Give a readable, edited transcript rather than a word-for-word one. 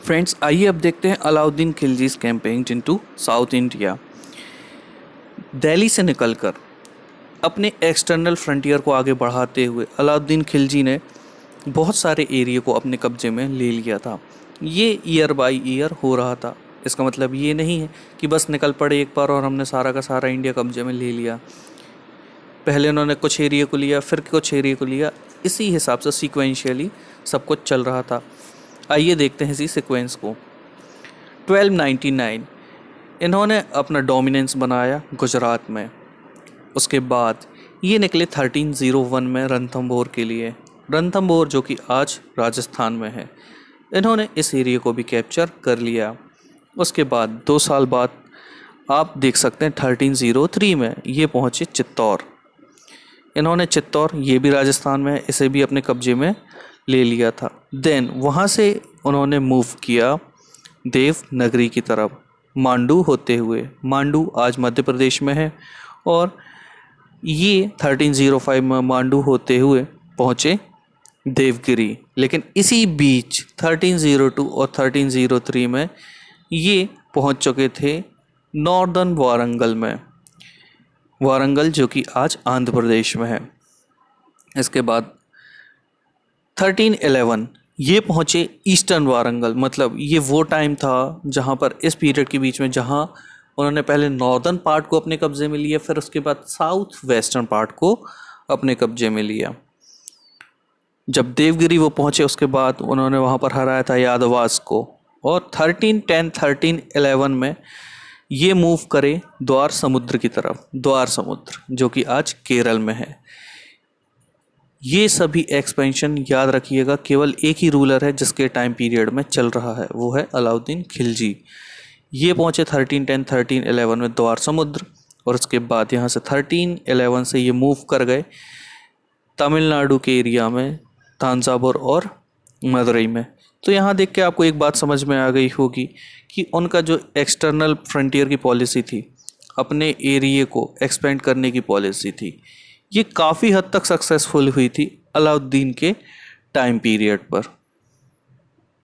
Friends, आइए अब देखते हैं Alauddin Khilji's campaign into South India. Delhi से निकलकर अपने एक्सटर्नल फ्रंटियर को आगे बढ़ाते हुए अलाउद्दीन खिलजी ने बहुत सारे एरिया को अपने कब्जे में ले लिया था। ये ईयर बाय ईयर हो रहा था। इसका मतलब ये नहीं है कि बस निकल पड़े एक बार और हमने सारा का सारा इंडिया कब्जे में ले लिया। पहले उन्होंने कुछ एरिया को लिया, फिर कुछ एरिया को लिया। इसी हिसाब से सीक्वेंशियली सब कुछ चल रहा था। आइए देखते हैं इसी सीक्वेंस को। 1299 इन्होंने अपना डोमिनेंस बनाया गुजरात में। उसके बाद ये निकले 1301 में रणथंभौर के लिए। रणथंभौर जो कि आज राजस्थान में है, इन्होंने इस एरिया को भी कैप्चर कर लिया। उसके बाद 2 साल बाद आप देख सकते हैं 1303 में ये पहुँचे चित्तौर। इन्होंने चित्तौर, ये भी राजस्थान में है, इसे भी अपने कब्जे में ले लिया था। देन वहाँ से उन्होंने मूव किया देवनगरी की तरफ, मांडू होते हुए। मांडू आज मध्य प्रदेश में है और ये 1305 में मांडू होते हुए पहुँचे देवगिरी। लेकिन इसी बीच 1302 और 1303 में ये पहुँच चुके थे नॉर्दर्न वारंगल में। वारंगल जो कि आज आंध्र प्रदेश में है। इसके बाद 1311 ये पहुँचे ईस्टर्न वारंगल। मतलब ये वो टाइम था जहाँ पर इस पीरियड के बीच में जहाँ उन्होंने पहले नॉर्दर्न पार्ट को अपने कब्जे में लिया, फिर उसके बाद साउथ वेस्टर्न पार्ट को अपने कब्जे में लिया। जब देवगिरी वो पहुँचे उसके बाद उन्होंने वहाँ पर हराया था यादवास को। और 1310 1311 में ये मूव करे द्वार समुद्र की तरफ। द्वार समुद्र जो कि आज केरल में है। ये सभी एक्सपेंशन याद रखिएगा, केवल एक ही रूलर है जिसके टाइम पीरियड में चल रहा है, वो है अलाउद्दीन खिलजी। ये पहुँचे 1310 1311 में द्वार समुद्र। और उसके बाद यहाँ से 1311 से ये मूव कर गए तमिलनाडु के एरिया में, तांजावुर और मदुरई में। तो यहाँ देख के आपको एक बात समझ में आ गई होगी कि उनका जो एक्सटर्नल फ्रंटियर की पॉलिसी थी, अपने एरिया को एक्सपेंड करने की पॉलिसी थी, ये काफ़ी हद तक सक्सेसफुल हुई थी अलाउद्दीन के टाइम पीरियड पर।